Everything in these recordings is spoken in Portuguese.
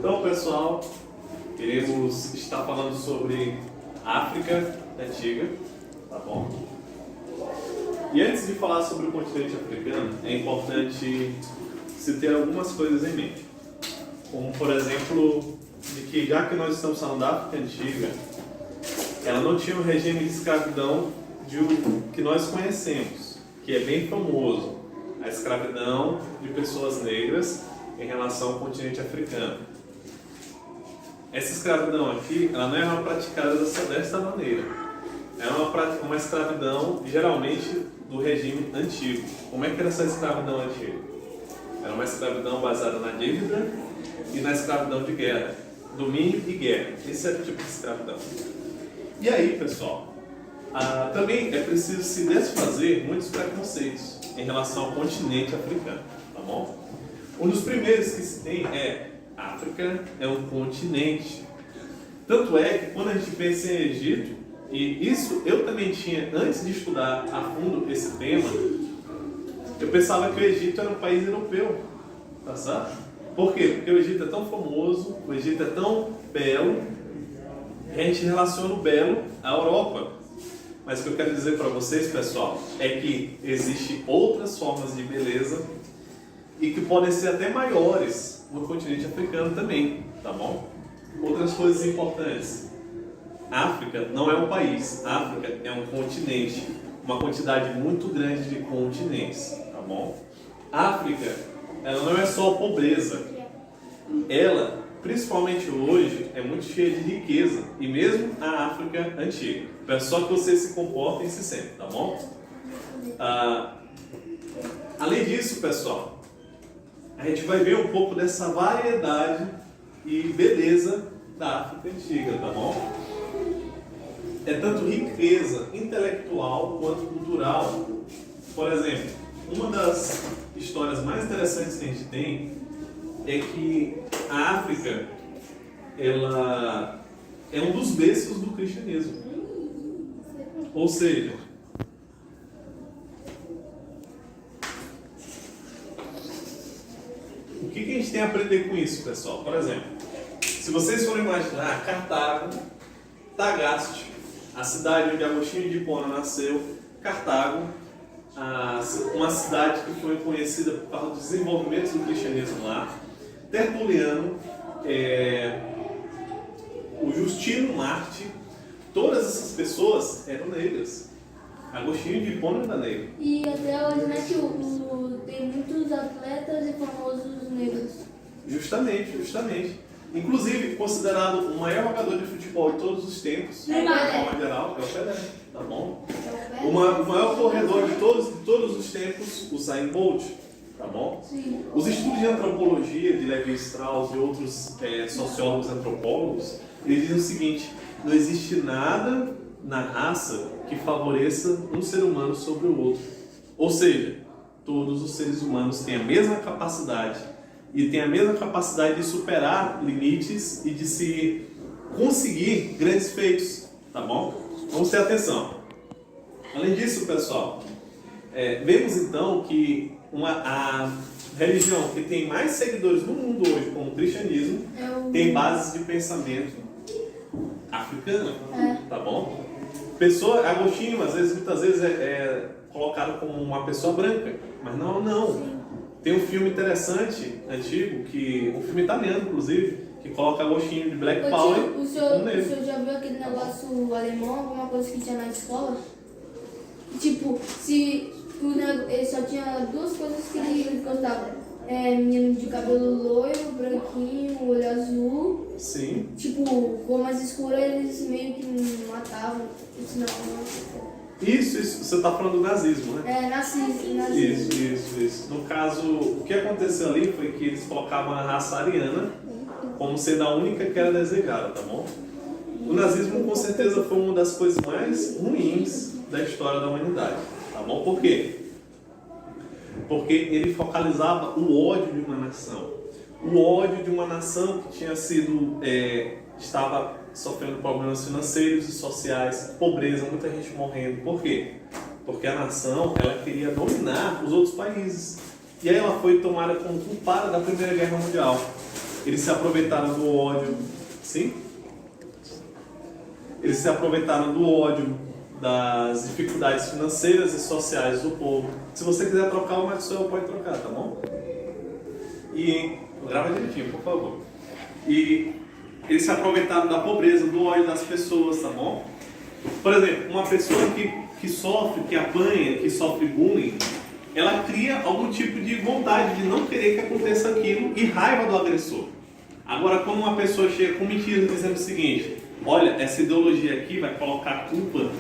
Então, pessoal, iremos estar falando sobre África Antiga, tá bom? E antes de falar sobre o continente africano, é importante se ter algumas coisas em mente. Como, por exemplo, de que já que nós estamos falando da África Antiga, ela não tinha um regime de escravidão que nós conhecemos, que é bem famoso, a escravidão de pessoas negras em relação ao continente africano. Essa escravidão aqui, ela não era praticada desta maneira. É uma escravidão, geralmente, do regime antigo. Como é que era essa escravidão antiga? Era uma escravidão baseada na dívida e na escravidão de guerra. Domínio e guerra. Esse era o tipo de escravidão. E aí, pessoal, também é preciso se desfazer muitos preconceitos em relação ao continente africano, tá bom? Um dos primeiros que se tem é África é um continente. Tanto é que quando a gente pensa em Egito, e isso eu também tinha, antes de estudar a fundo esse tema, eu pensava que o Egito era um país europeu, tá certo? Por quê? Porque o Egito é tão famoso, o Egito é tão belo, que a gente relaciona o belo à Europa. Mas o que eu quero dizer para vocês, pessoal, é que existem outras formas de beleza e que podem ser até maiores no continente africano também, tá bom? Outras coisas importantes. África não é um país, África é um continente, uma quantidade muito grande de continentes, tá bom? África, ela não é só pobreza, ela, principalmente hoje, é muito cheia de riqueza, e mesmo a África antiga. Peço só que vocês se comportem e se sentem, tá bom? Além disso, pessoal, a gente vai ver um pouco dessa variedade e beleza da África antiga, tá bom? É tanto riqueza intelectual quanto cultural. Por exemplo, uma das histórias mais interessantes que a gente tem é que a África, ela é um dos berços do cristianismo. Ou seja, o que a gente tem a aprender com isso, pessoal? Por exemplo, se vocês forem imaginar Cartago, Tagaste, a cidade onde Agostinho de Hipona nasceu, Cartago, uma cidade que foi conhecida por causa dos desenvolvimentos do cristianismo lá, Tertuliano, o Justino Marte, todas essas pessoas eram negras. Agostinho de Hipona era negro. E até hoje, né, tem muitos atletas e famosos negros. Justamente. Inclusive, considerado o maior jogador de futebol de todos os tempos, de forma geral, é o Pelé, tá bom? O maior corredor de todos os tempos, o Usain Bolt, tá bom? Sim. Os estudos de antropologia de Levi Strauss e outros sociólogos antropólogos, eles dizem o seguinte: não existe nada na raça que favoreça um ser humano sobre o outro. Ou seja, todos os seres humanos têm a mesma capacidade e têm a mesma capacidade de superar limites e de se conseguir grandes feitos, tá bom? Vamos ter atenção. Além disso, pessoal, vemos então que a religião que tem mais seguidores no mundo hoje, como o cristianismo, tem bases de pensamento africana, tá bom? Agostinho, muitas vezes é colocado como uma pessoa branca, mas não. Tem um filme interessante, antigo, um filme italiano, inclusive, que coloca Agostinho de Black Power. O senhor já viu aquele negócio alemão, alguma coisa que tinha na escola? Tipo, ele só tinha duas coisas que ele gostava. Menino de cabelo loiro, branquinho, olho azul. Sim. Tipo, com mais escura eles meio que matavam. Isso, você está falando do nazismo, né? Nazismo. Isso. No caso, o que aconteceu ali foi que eles colocavam a raça ariana como sendo a única que era desejada, tá bom? O nazismo com certeza foi uma das coisas mais ruins da história da humanidade, tá bom? Por quê? Porque ele focalizava o ódio de uma nação. O ódio de uma nação que estava sofrendo problemas financeiros e sociais, pobreza, muita gente morrendo. Por quê? Porque a nação, ela queria dominar os outros países. E aí ela foi tomada como culpada da Primeira Guerra Mundial. Eles se aproveitaram do ódio, sim? Eles se aproveitaram do ódio, das dificuldades financeiras e sociais do povo. Se você quiser trocar, o Maxwell pode trocar, tá bom? E grava direitinho, por favor. E eles se aproveitaram da pobreza, do ódio das pessoas, tá bom? Por exemplo, uma pessoa que sofre, que apanha, que sofre bullying, ela cria algum tipo de vontade de não querer que aconteça aquilo e raiva do agressor. Agora, quando uma pessoa chega com mentiras dizendo o seguinte: olha, essa ideologia aqui vai colocar culpa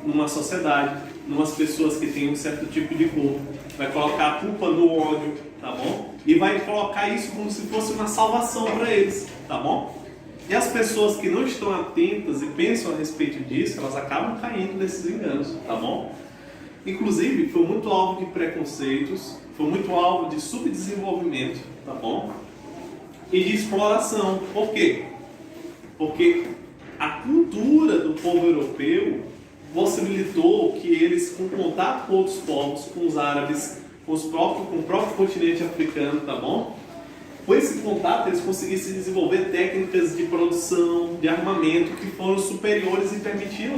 numa sociedade, numas pessoas que têm um certo tipo de corpo, vai colocar a culpa no ódio, tá bom? E vai colocar isso como se fosse uma salvação para eles, tá bom? E as pessoas que não estão atentas e pensam a respeito disso, elas acabam caindo nesses enganos, tá bom? Inclusive, foi muito alvo de preconceitos, foi muito alvo de subdesenvolvimento, tá bom? E de exploração. Por quê? Porque a cultura do povo europeu possibilitou que eles, com contato com outros povos, com os árabes, com o próprio continente africano, tá bom? Com esse contato, eles conseguissem desenvolver técnicas de produção, de armamento, que foram superiores e permitiram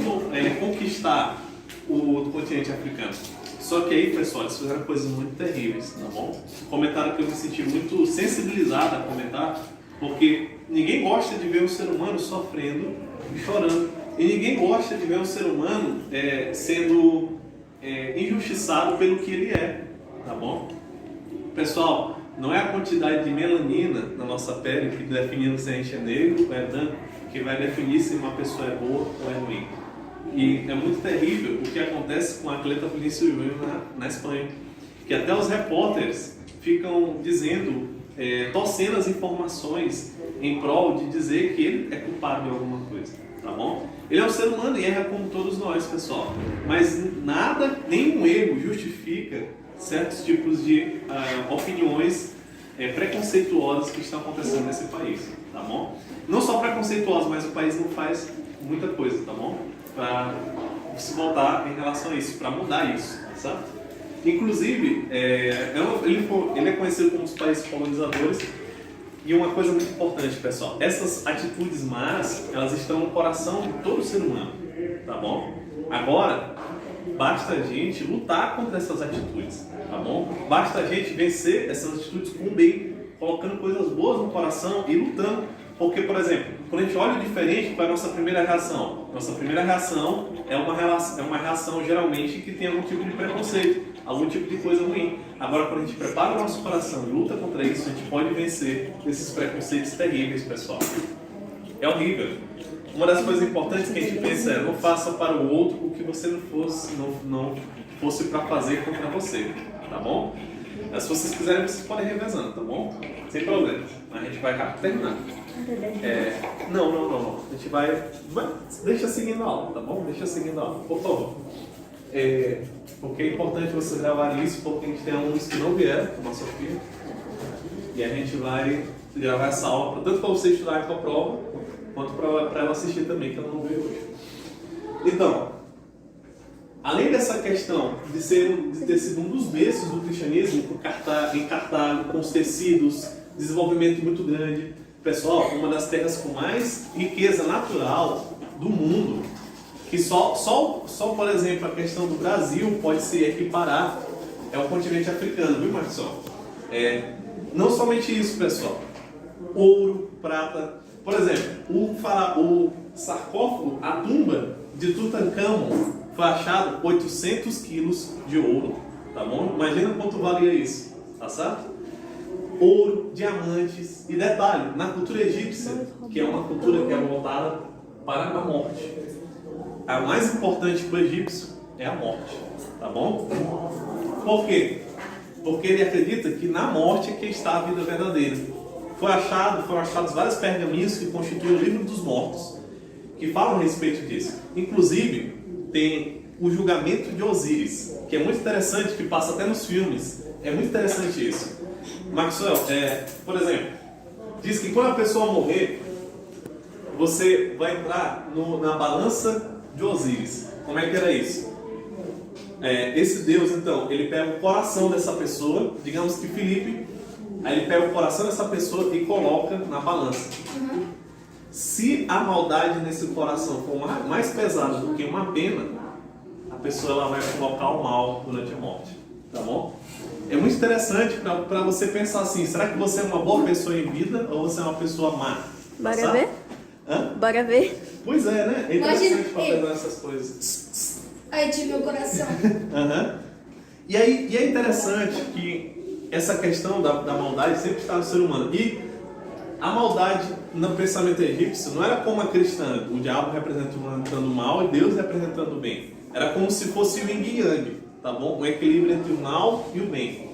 conquistar o continente africano. Só que aí, pessoal, eles fizeram coisas muito terríveis, tá bom? Um comentário que eu me senti muito sensibilizado a comentar, porque ninguém gosta de ver um ser humano sofrendo e chorando. E ninguém gosta de ver um ser humano sendo injustiçado pelo que ele é, tá bom? Pessoal, não é a quantidade de melanina na nossa pele que define se a gente é negro ou é branco, que vai definir se uma pessoa é boa ou é ruim. E é muito terrível o que acontece com a atleta Vinícius Júnior na Espanha, que até os repórteres ficam dizendo, torcendo as informações em prol de dizer que ele é culpado de alguma coisa, tá bom? Ele é um ser humano e erra como todos nós, pessoal, mas nada, nenhum erro justifica certos tipos de opiniões preconceituosas que estão acontecendo nesse país, tá bom? Não só preconceituosas, mas o país não faz muita coisa, tá bom? Para se voltar em relação a isso, para mudar isso, certo? Inclusive, ele é conhecido como os países colonizadores. E uma coisa muito importante, pessoal, essas atitudes más, elas estão no coração de todo ser humano, tá bom? Agora, basta a gente lutar contra essas atitudes, tá bom? Basta a gente vencer essas atitudes com o bem, colocando coisas boas no coração e lutando. Porque, por exemplo, quando a gente olha diferente, qual é a nossa primeira reação? Nossa primeira reação é uma reação geralmente que tem algum tipo de preconceito, algum tipo de coisa ruim. Agora, quando a gente prepara o nosso coração e luta contra isso, a gente pode vencer esses preconceitos terríveis, pessoal. É horrível. Uma das coisas importantes que a gente pensa é: não faça para o outro o que você não fosse para fazer contra você, tá bom? Mas se vocês quiserem, vocês podem ir revezando, tá bom? Sem problema. A gente vai rápido terminar. Não. A gente vai. Deixa seguindo a aula, tá bom? Deixa seguindo a aula, por favor. Porque é importante vocês gravarem isso, porque a gente tem alunos que não vieram, como a Sofia, e a gente vai gravar essa aula, tanto para vocês estudarem para a prova, quanto para ela assistir também, que ela não veio hoje. Então, além dessa questão de ter sido um dos berços do cristianismo, em Cartago, com os tecidos, desenvolvimento muito grande. Pessoal, uma das terras com mais riqueza natural do mundo, que só por exemplo, a questão do Brasil pode se equiparar, é o continente africano, viu, Marcelo? Não somente isso, pessoal. Ouro, prata. Por exemplo, o sarcófago, a tumba de Tutancâmon, foi achado 800 quilos de ouro, tá bom? Imagina quanto valia isso, tá certo? Ouro, diamantes e detalhe, na cultura egípcia, que é uma cultura que é voltada para a morte. A mais importante para o egípcio é a morte, tá bom? Por quê? Porque ele acredita que na morte é que está a vida verdadeira. Foram achados vários pergaminhos que constituem o livro dos mortos, que falam a respeito disso. Inclusive, tem o julgamento de Osíris, que é muito interessante, que passa até nos filmes. É muito interessante isso. Maxwell, por exemplo, diz que quando a pessoa morrer, você vai entrar na balança de Osíris. Como é que era isso? Esse Deus, então, ele pega o coração dessa pessoa, digamos que Felipe Aí ele pega o coração dessa pessoa e coloca na balança. Se a maldade nesse coração for mais pesada do que uma pena, a pessoa ela vai colocar o mal durante a morte, tá bom? É muito interessante para você pensar assim, será que você é uma boa pessoa em vida ou você é uma pessoa má? Bora ver? Hã? Bora ver? Pois é, né? É interessante para Imagina- pensar essas coisas. Aí de meu coração. E é interessante que essa questão da maldade sempre está no ser humano. E a maldade no pensamento egípcio não era como a cristã, o diabo representando o mal e Deus representando o bem. Era como se fosse o yin e yang, tá bom? Um equilíbrio entre o mal e o bem.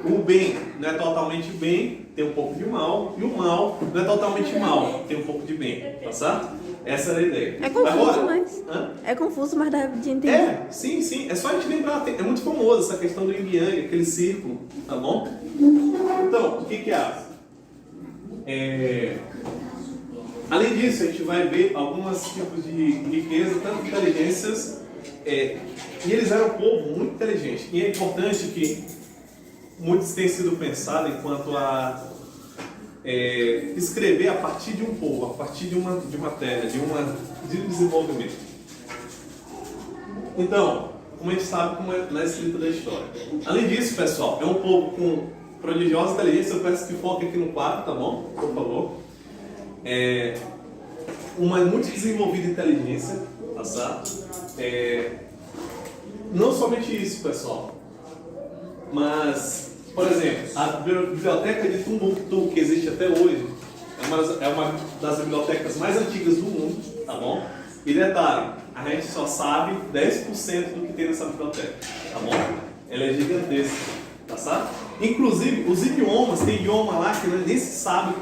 O bem não é totalmente bem, tem um pouco de mal, e o mal não é totalmente mal, tem um pouco de bem, tá certo? Essa era a ideia. É confuso, Agora, mas... hã? É confuso, mas dá de entender. É, sim. É só a gente lembrar. É muito famoso essa questão do yin e yang, aquele círculo, tá bom? Então, o que há? Além disso, a gente vai ver alguns tipos de riqueza, tanto de inteligências, e eles eram um povo muito inteligente. E é importante que muitos têm sido pensados enquanto a escrever a partir de um povo, a partir de uma terra, de um desenvolvimento. Então, como a gente sabe como é na escrita da história. Além disso, pessoal, é um povo com prodigiosa inteligência. Eu peço que foque aqui no quadro, tá bom? Por favor. Uma muito desenvolvida inteligência, tá certo? Não somente isso, pessoal, mas, por exemplo, a biblioteca de Timbuktu, que existe até hoje, é uma das bibliotecas mais antigas do mundo, tá bom? E detalhe, a gente só sabe 10% do que tem nessa biblioteca, tá bom? Ela é gigantesca, tá certo? Inclusive, os idiomas, tem idioma lá que nem se sabe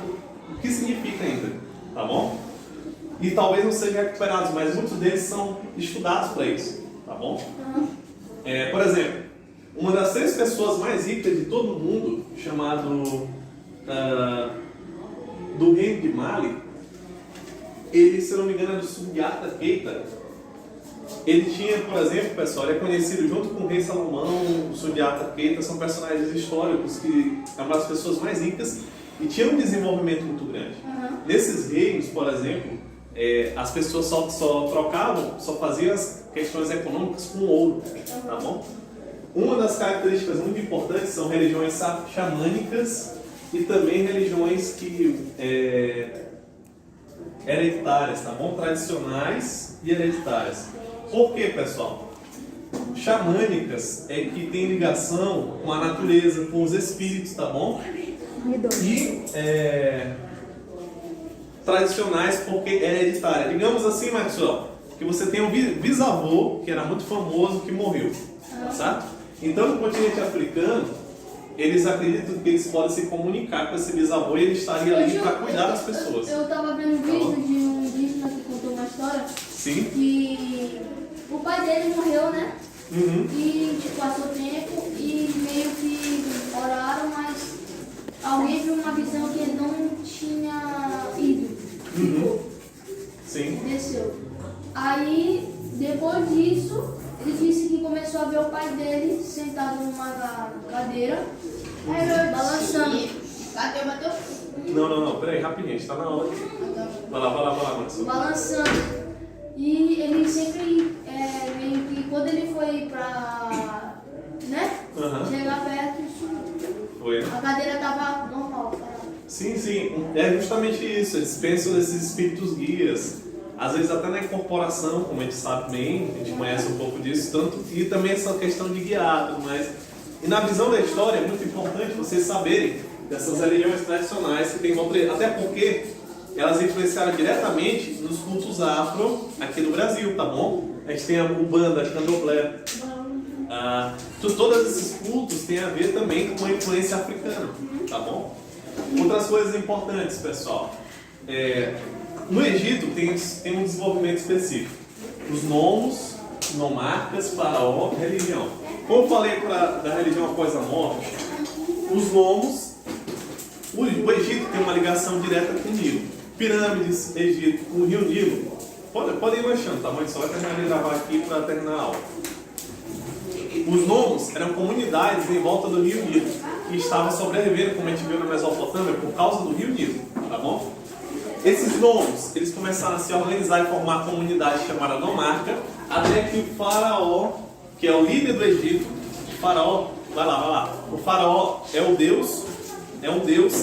o que significa ainda, tá bom? E talvez não sejam recuperados, mas muitos deles são estudados para isso, tá bom? Por exemplo, uma das 3 pessoas mais ricas de todo o mundo, chamado do reino de Mali, ele, se não me engano, é do Sundiata Keita. Ele tinha, por exemplo, pessoal, ele é conhecido junto com o rei Salomão, o Sundiata Keita, são personagens históricos que é uma das pessoas mais ricas e tinha um desenvolvimento muito grande. Nesses reinos, por exemplo, as pessoas só trocavam, só faziam as questões econômicas com ouro, tá bom? Uma das características muito importantes são religiões xamânicas e também religiões que hereditárias, tá bom? Tradicionais e hereditárias. Por quê, pessoal? Xamânicas é que tem ligação com a natureza, com os espíritos, tá bom? E tradicionais porque é hereditária. Digamos assim, Maxwell, que você tem um bisavô que era muito famoso que morreu, tá certo? Então, no continente africano, eles acreditam que eles podem se comunicar com esse bisavô e ele estaria ali para cuidar das pessoas. Eu tava vendo um vídeo de um indígena que contou uma história. Sim. Que o pai dele morreu, né? Uhum. E tipo, passou tempo e meio que oraram, mas alguém viu uma visão que ele não tinha ido. Uhum. Sim. Desceu. Aí, depois disso, ele disse que começou a ver o pai dele sentado numa cadeira, balançando. Bateu. Não, peraí, rapidinho, a gente tá na aula aqui. Vai lá, Maxwell. Balançando. E ele sempre, meio que, quando ele foi pra, né, chegar perto, Foi. a cadeira tava normal. Sim, é justamente isso. Eles pensam nesses espíritos guias, às vezes até na incorporação, como a gente sabe bem, a gente conhece um pouco disso, tanto, e também essa questão de guiado, mas e na visão da história é muito importante vocês saberem dessas religiões tradicionais que tem até porque elas influenciaram diretamente nos cultos afro aqui no Brasil, tá bom? A gente tem a Umbanda, a Candomblé. Todos esses cultos têm a ver também com a influência africana, tá bom? Outras coisas importantes, pessoal. No Egito tem um desenvolvimento específico. Os nomos, nomarcas, faraó, religião. Como eu falei da religião após a morte, os nomos, o Egito tem uma ligação direta com o Nilo. Pirâmides, Egito, o rio Nilo. Podem ir lanchando, tá? Mas só vai terminar de gravar aqui para terminar a aula. Os nomos eram comunidades em volta do rio Nilo. que estava sobrevivendo, como a gente viu na Mesopotâmia, por causa do rio Nilo, tá bom? Esses nomes, eles começaram a se organizar e formar uma comunidade chamada nomarca, até que o faraó, que é o líder do Egito, o faraó, vai lá, o faraó é um Deus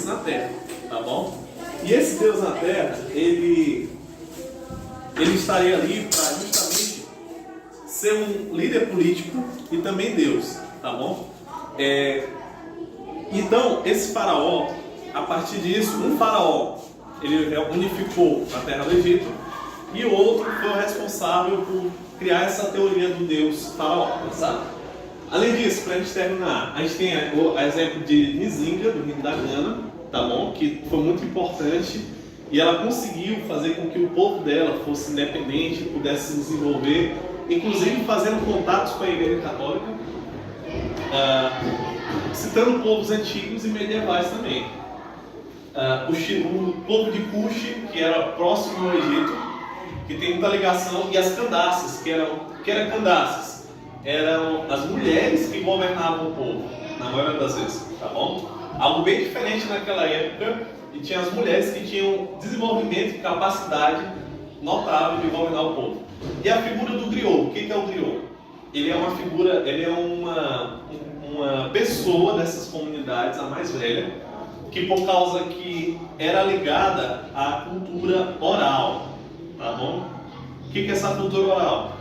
na terra, tá bom? E esse Deus na terra, ele estaria ali para justamente ser um líder político e também Deus, tá bom? Então, esse faraó, a partir disso, um faraó, ele unificou a terra do Egito, e o outro foi o responsável por criar essa teoria do Deus faraó, sabe? Além disso, para a gente terminar, a gente tem o exemplo de Nzinga, do reino da Gana, tá bom? Que foi muito importante, e ela conseguiu fazer com que o povo dela fosse independente, pudesse se desenvolver, inclusive fazendo contatos com a Igreja Católica, citando povos antigos e medievais também. O povo de Cush, que era próximo ao Egito, que tem muita ligação, e as Candaces, que eram Candaces, eram as mulheres que governavam o povo, na maioria das vezes, tá bom? Algo bem diferente naquela época, e tinha as mulheres que tinham desenvolvimento e capacidade notável de governar o povo. E a figura do griot, o que é o griot? Ele é uma figura, ele é uma pessoa dessas comunidades, a mais velha, que por causa que era ligada à cultura oral, tá bom? O que é essa cultura oral?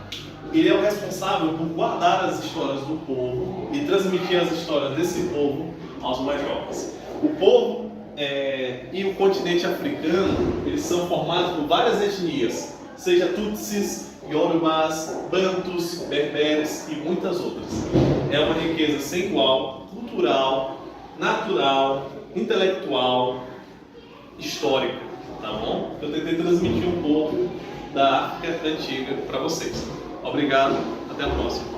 Ele é o responsável por guardar as histórias do povo e transmitir as histórias desse povo aos mais jovens. O povo e o continente africano, eles são formados por várias etnias, seja Tutsis, Yorubás, Bantus, Berberes e muitas outras. É uma riqueza sem igual, cultural, natural, intelectual, histórica, tá bom? Eu tentei transmitir um pouco da África antiga para vocês. Obrigado, até a próxima.